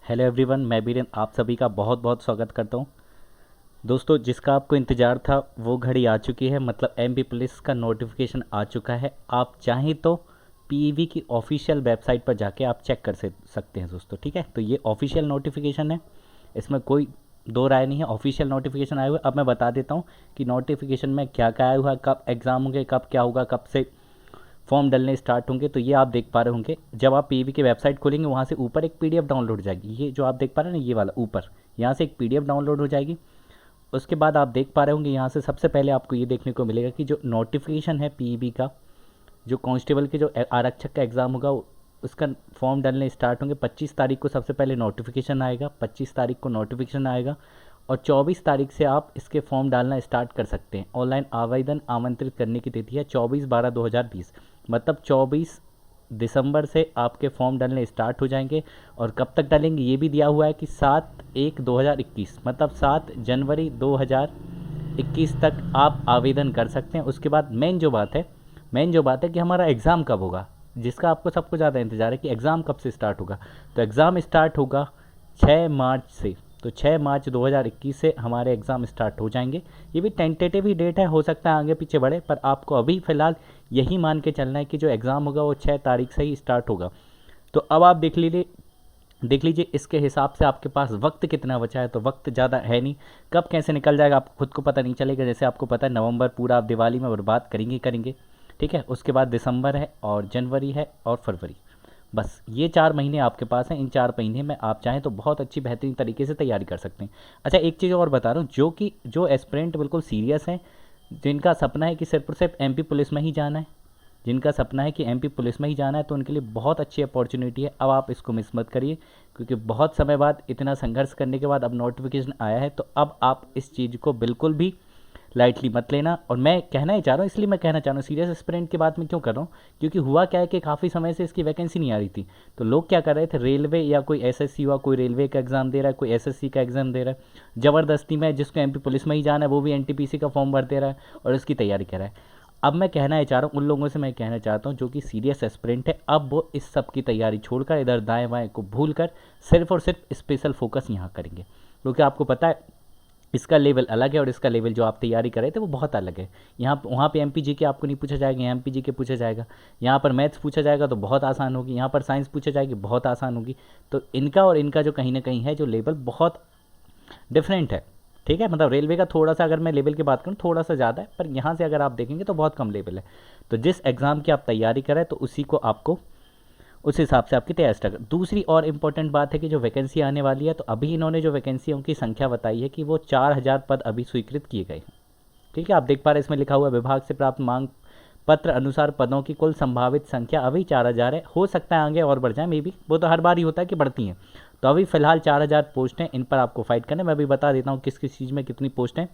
Hello everyone, मैं बीरेन आप सभी का बहुत बहुत स्वागत करता हूं। दोस्तों, जिसका आपको इंतज़ार था वो घड़ी आ चुकी है। मतलब एमपी पुलिस का नोटिफिकेशन आ चुका है। आप चाहें तो पीईवी की ऑफिशियल वेबसाइट पर जाके आप चेक कर सकते हैं दोस्तों। ठीक है, तो ये ऑफिशियल नोटिफिकेशन है, इसमें कोई दो राय नहीं है। ऑफिशियल नोटिफिकेशन आया हुआ है। अब मैं बता देता हूँ कि नोटिफिकेशन में क्या क्या आया हुआ है, कब एग्ज़ाम होंगे, कब क्या होगा, कब से फॉर्म डलने स्टार्ट होंगे। तो ये आप देख पा रहे होंगे, जब आप पीवी की वेबसाइट खोलेंगे वहाँ से ऊपर एक पीडीएफ डाउनलोड हो जाएगी। ये जो आप देख पा रहे हैं ना, ये वाला ऊपर, यहाँ से एक पीडीएफ डाउनलोड हो जाएगी। उसके बाद आप देख पा रहे होंगे यहाँ से सबसे पहले आपको ये देखने को मिलेगा कि जो नोटिफिकेशन है पीईबी का, जो कांस्टेबल के जो आरक्षक का एग्ज़ाम होगा उसका फॉर्म डालने स्टार्ट होंगे। 25 तारीख को सबसे पहले नोटिफिकेशन आएगा, 25 तारीख को नोटिफिकेशन आएगा और 24 तारीख से आप इसके फॉर्म डालना स्टार्ट कर सकते हैं। ऑनलाइन आवेदन आमंत्रित करने की तिथि है 24/12/2020, मतलब 24 दिसंबर से आपके फॉर्म डालने स्टार्ट हो जाएंगे। और कब तक डालेंगे ये भी दिया हुआ है कि 7/1/2021, मतलब 7 जनवरी 2021 तक आप आवेदन कर सकते हैं। उसके बाद मेन जो बात है कि हमारा एग्ज़ाम कब होगा, जिसका आपको सबको ज़्यादा इंतज़ार है कि एग्ज़ाम कब से स्टार्ट होगा। तो एग्ज़ाम स्टार्ट होगा 6 मार्च से। तो 6 मार्च 2021 से हमारे एग्ज़ाम स्टार्ट हो जाएंगे। ये भी टेंटेटिव ही डेट है, हो सकता है आगे पीछे बढ़े, पर आपको अभी फ़िलहाल यही मान के चलना है कि जो एग्ज़ाम होगा वो 6 तारीख से ही स्टार्ट होगा। तो अब आप देख लीजिए इसके हिसाब से आपके पास वक्त कितना बचा है। तो वक्त ज़्यादा है नहीं, कब कैसे निकल जाएगा आपको खुद को पता नहीं चलेगा। जैसे आपको पता है नवंबर पूरा आप दिवाली में बर्बाद करेंगे। ठीक है, उसके बाद दिसंबर है और जनवरी है और फरवरी, बस ये 4 महीने आपके पास हैं। इन 4 महीने में आप चाहें तो बहुत अच्छी बेहतरीन तरीके से तैयारी कर सकते हैं। अच्छा, एक चीज़ और बता रहा हूँ, जो एस्पिरेंट बिल्कुल सीरियस हैं, जिनका सपना है कि सिर्फ और सिर्फ एमपी पुलिस में ही जाना है, जिनका सपना है कि एमपी पुलिस में ही जाना है, तो उनके लिए बहुत अच्छी अपॉर्चुनिटी है। अब आप इसको मिस मत करिए, क्योंकि बहुत समय बाद इतना संघर्ष करने के बाद अब नोटिफिकेशन आया है। तो अब आप इस चीज़ को बिल्कुल भी लाइटली मत लेना। और मैं कहना ही चाह रहा हूँ, इसलिए मैं कहना चाह रहा हूँ सीरियस एस्पिरेंट की बात मैं क्यों कर रहा हूँ, क्योंकि हुआ क्या है कि काफ़ी समय से इसकी वैकेंसी नहीं आ रही थी। तो लोग क्या कर रहे थे, रेलवे या कोई एसएससी हुआ, कोई रेलवे का एग्ज़ाम दे रहा है, कोई एसएससी का एग्ज़ाम दे रहा है, ज़बरदस्ती में जिसको एमपी पुलिस में ही जाना है वो भी एनटीपीसी का फॉर्म भर दे रहा है और उसकी तैयारी कर रहा है। अब मैं कहना ही चाह रहा हूँ उन लोगों से, मैं कहना चाहता हूँ जो कि सीरियस एस्पिरेंट है, अब वो इस सब की तैयारी छोड़कर इधर दाएं बाएं को भूल कर सिर्फ और सिर्फ स्पेशल फोकस यहाँ करेंगे। क्योंकि आपको पता है इसका लेवल अलग है और इसका लेवल जो आप तैयारी कर रहे थे वो बहुत अलग है। यहाँ वहाँ पे एमपीजी के आपको नहीं पूछा जाएगा, यहाँ एमपीजी के पूछा जाएगा। यहाँ पर मैथ्स पूछा जाएगा तो बहुत आसान होगी, यहाँ पर साइंस पूछा जाएगी बहुत आसान होगी। तो इनका और इनका जो कहीं ना कहीं है जो लेवल बहुत डिफरेंट है। ठीक है, मतलब रेलवे का थोड़ा सा अगर मैं लेवल की बात करूँ थोड़ा सा ज़्यादा है, पर यहाँ से अगर आप देखेंगे तो बहुत कम लेवल है। तो जिस एग्ज़ाम की आप तैयारी करें तो उसी को आपको उस हिसाब से आपकी तैयारी स्टार्ट। दूसरी और इम्पोर्टेंट बात है कि जो वैकेंसी आने वाली है, तो अभी इन्होंने जो वैकेंसियों की संख्या बताई है कि वो 4000 पद अभी स्वीकृत किए गए हैं। ठीक है, आप देख पा रहे हैं इसमें लिखा हुआ है विभाग से प्राप्त मांग पत्र अनुसार पदों की कुल संभावित संख्या अभी 4000 है। हो सकता है आगे और बढ़ जाए, मे बी, वो तो हर बार ही होता है कि बढ़ती हैं। तो अभी फिलहाल 4000 पोस्ट हैं, इन पर आपको फाइट करना है। मैं अभी बता देता हूँ किस किस चीज़ में कितनी पोस्ट हैं।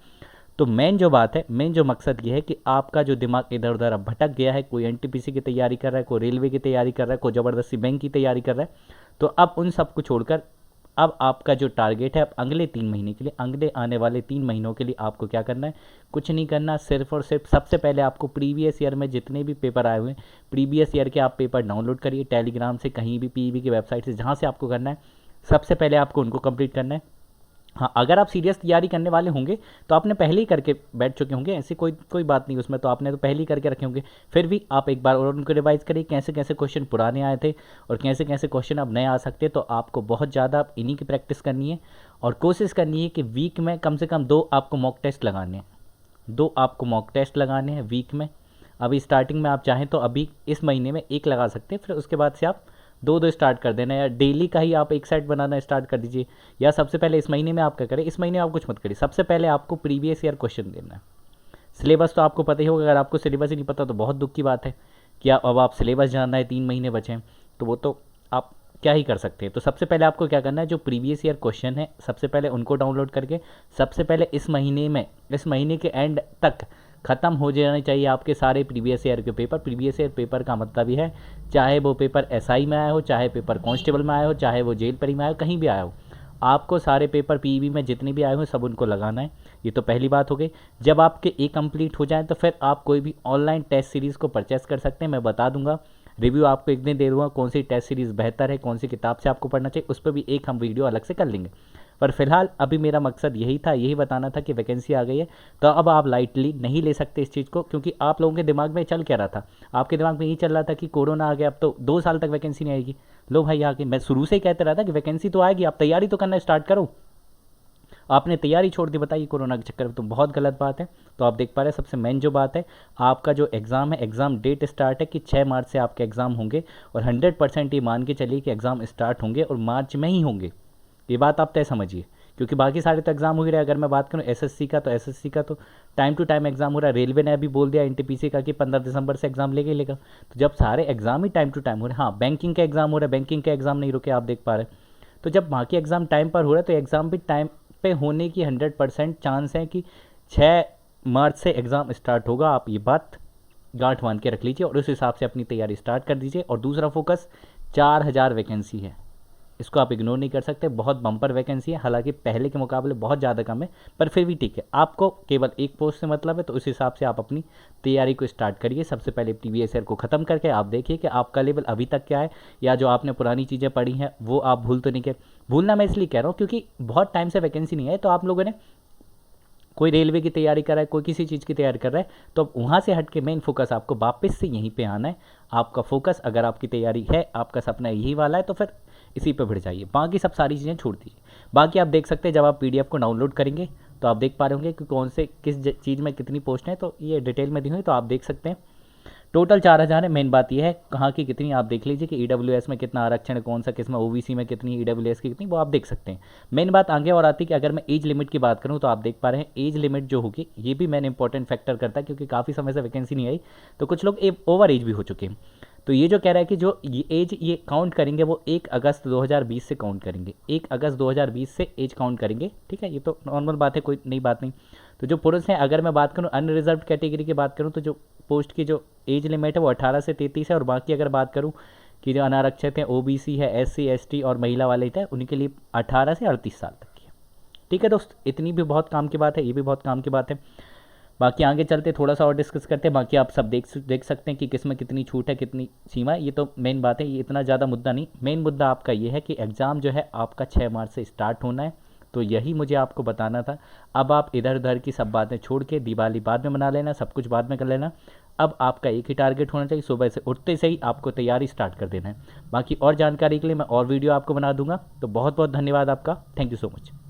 तो मेन जो बात है, मेन जो मकसद ये है कि आपका जो दिमाग इधर उधर अब भटक गया है, कोई एनटीपीसी की तैयारी कर रहा है, कोई रेलवे की तैयारी कर रहा है, कोई ज़बरदस्ती बैंक की तैयारी कर रहा है, तो अब उन सब को छोड़कर अब आपका जो टारगेट है, अब अगले 3 महीने के लिए, अगले आने वाले 3 महीनों के लिए आपको क्या करना है, कुछ नहीं करना। सिर्फ और सिर्फ सबसे पहले आपको प्रीवियस ईयर में जितने भी पेपर आए हुए हैं, प्रीवियस ईयर के आप पेपर डाउनलोड करिए टेलीग्राम से, कहीं भी पीईबी की वेबसाइट से, जहाँ से आपको करना है, सबसे पहले आपको उनको कंप्लीट करना है। हाँ, अगर आप सीरियस तैयारी करने वाले होंगे तो आपने पहले ही करके बैठ चुके होंगे, ऐसी कोई कोई बात नहीं उसमें, तो आपने तो पहले ही करके रखे होंगे। फिर भी आप एक बार और उनको रिवाइज करिए, कैसे कैसे क्वेश्चन पुराने आए थे और कैसे कैसे क्वेश्चन अब नए आ सकते हैं। तो आपको बहुत ज़्यादा इन्हीं की प्रैक्टिस करनी है और कोशिश करनी है कि वीक में कम से कम 2 आपको मॉक टेस्ट लगाने हैं। 2 आपको मॉक टेस्ट लगाने हैं वीक में। अभी स्टार्टिंग में आप चाहें तो अभी इस महीने में 1 लगा सकते हैं, फिर उसके बाद से आप 2 स्टार्ट कर देना, या डेली का ही आप एक सेट बनाना स्टार्ट कर दीजिए। या सबसे पहले इस महीने में आप क्या करें, इस महीने में आप कुछ मत करिए, सबसे पहले आपको प्रीवियस ईयर क्वेश्चन देना है। सिलेबस तो आपको पता ही होगा, अगर आपको सिलेबस ही नहीं पता तो बहुत दुख की बात है कि अब आप सिलेबस जानना है, 3 महीने बचे हैं, तो वो तो आप क्या ही कर सकते हैं। तो सबसे पहले आपको क्या करना है, जो प्रीवियस ईयर क्वेश्चन है सबसे पहले उनको डाउनलोड करके सबसे पहले इस महीने के एंड तक ख़त्म हो जाने चाहिए आपके सारे प्रीवियस ईयर के पेपर। प्रीवियस ईयर पेपर का मतलब ही है, चाहे वो पेपर एसआई में आया हो, चाहे पेपर कांस्टेबल में आया हो, चाहे वो जेल परी में आया हो, कहीं भी आया हो, आपको सारे पेपर पीईबी में जितने भी आए हुए सब उनको लगाना है। ये तो पहली बात हो गई। जब आपके कंप्लीट हो जाए तो फिर आप कोई भी ऑनलाइन टेस्ट सीरीज़ को परचेस कर सकते हैं। मैं बता दूंगा रिव्यू आपको एक दिन दे दूँगा, कौन सी टेस्ट सीरीज़ बेहतर है, कौन सी किताब से आपको पढ़ना चाहिए, उस पर भी एक हम वीडियो अलग से कर लेंगे। पर फिलहाल अभी मेरा मकसद यही था, यही बताना था कि वैकेंसी आ गई है, तो अब आप लाइटली नहीं ले सकते इस चीज़ को, क्योंकि आप लोगों के दिमाग में चल क्या रहा था, आपके दिमाग में यही चल रहा था कि कोरोना आ गया, अब तो 2 साल तक वैकेंसी नहीं आएगी। लो भाई आगे, मैं शुरू से ही कहते रहा था कि वैकेंसी तो आएगी, आप तैयारी तो करना स्टार्ट करो। आपने तैयारी छोड़ दी, बताइए कोरोना के चक्कर में, तो बहुत गलत बात है। तो आप देख पा रहे हैं सबसे मेन जो बात है, आपका जो एग्ज़ाम है, एग्ज़ाम डेट स्टार्ट है कि 6 मार्च से आपके एग्ज़ाम होंगे, और 100% ये मान के चलिए कि एग्ज़ाम स्टार्ट होंगे और मार्च में ही होंगे। ये बात आप तय समझिए, क्योंकि बाकी सारे तो एग्ज़ाम हो ही रहे। अगर मैं बात करूँ एसएससी का, तो एसएससी का तो टाइम टू टाइम एग्ज़ाम हो रहा है। रेलवे ने अभी बोल दिया एनटीपीसी का कि 15 दिसंबर से एग्ज़ाम लेके लेगा। तो जब सारे एग्ज़ाम ही टाइम टू टाइम हो रहे हैं, हाँ बैंकिंग का एग्ज़ाम हो रहा है, बैंकिंग का एग्ज़ाम नहीं रुके, आप देख पा रहे हैं। तो जब बाकी एग्ज़ाम टाइम पर हो रहा है, तो एग्ज़ाम भी टाइम पे होने की 100% चांस है कि 6 मार्च से एग्ज़ाम स्टार्ट होगा। आप ये बात गांठ बांध के रख लीजिए और उस हिसाब से अपनी तैयारी स्टार्ट कर दीजिए। और दूसरा फोकस, 4000 वैकेंसी है, इसको आप इग्नोर नहीं कर सकते। बहुत बम्पर वैकेंसी है, हालांकि पहले के मुकाबले बहुत ज़्यादा कम है, पर फिर भी ठीक है। आपको केवल एक पोस्ट से मतलब है, तो उस हिसाब से आप अपनी तैयारी को स्टार्ट करिए। सबसे पहले प्रीवियस ईयर को ख़त्म करके आप देखिए कि आपका लेवल अभी तक क्या है, या जो आपने पुरानी चीज़ें पढ़ी हैं वो आप भूल तो नहीं गए। भूलना मैं इसलिए कह रहा हूँ क्योंकि बहुत टाइम से वैकेंसी नहीं है, तो आप लोगों ने, कोई रेलवे की तैयारी कर रहा है, कोई किसी चीज़ की तैयारी कर रहा है, तो अब वहाँ से हट के मेन फोकस आपको वापस से यहीं पे आना है। आपका फोकस, अगर आपकी तैयारी है, आपका सपना यही वाला है, तो फिर इसी पे बढ़ जाइए, बाकी सब सारी चीज़ें छोड़ दीजिए। बाकी आप देख सकते हैं, जब आप पीडीएफ को डाउनलोड करेंगे तो आप देख पा रहे होंगे कि कौन से किस चीज़ में कितनी पोस्ट हैं, तो ये डिटेल में दी हुई, तो आप देख सकते हैं। टोटल 4000 है। मेन बात यह है कहाँ की कितनी, आप देख लीजिए कि ईडब्ल्यूएस में कितना आरक्षण है, कौन सा किस में, ओबीसी में कितनी, ईडब्ल्यूएस की कितनी, वो आप देख सकते हैं। मेन बात आगे और आती है कि अगर मैं एज लिमिट की बात करूँ, तो आप देख पा रहे हैं एज लिमिट जो होगी, ये भी मैंने इंपॉर्टेंट फैक्टर करता है, क्योंकि काफ़ी समय से वैकेंसी नहीं आई, तो कुछ लोग ओवर एज भी हो चुके हैं। तो ये जो कह रहा है कि जो ये एज ये काउंट करेंगे, वो 1 अगस्त 2020 से काउंट करेंगे, 1 अगस्त 2020 से एज काउंट करेंगे, ठीक है। ये तो नॉर्मल बात है, कोई नई बात नहीं। तो जो पुरुष हैं, अगर मैं बात करूँ अनरिजर्व कैटेगरी की बात करूँ, तो जो पोस्ट की जो एज लिमिट है वो 18 से 33 है, और बाकी अगर बात करूँ कि जो अनारक्षित हैं, ओबीसी है, एससी एसटी और महिला वाले थे, उनके लिए 18 से 38 साल तक की है। ठीक है दोस्त, इतनी भी बहुत काम की बात है, ये भी बहुत काम की बात है। बाकी आगे चलते थोड़ा सा और डिस्कस करते हैं। बाकी आप सब देख सकते हैं कि किस में कितनी छूट है, कितनी सीमा है। ये तो मेन बात है, ये इतना ज़्यादा मुद्दा नहीं। मेन मुद्दा आपका ये है कि एग्ज़ाम जो है आपका 6 मार्च से स्टार्ट होना है, तो यही मुझे आपको बताना था। अब आप इधर उधर की सब बातें छोड़ के, दिवाली बाद में मना लेना, सब कुछ बाद में कर लेना। अब आपका एक ही टारगेट होना चाहिए, सुबह से उठते से ही आपको तैयारी स्टार्ट कर देना है। बाकी और जानकारी के लिए मैं और वीडियो आपको बना दूंगा। तो बहुत बहुत धन्यवाद आपका, थैंक यू सो मच।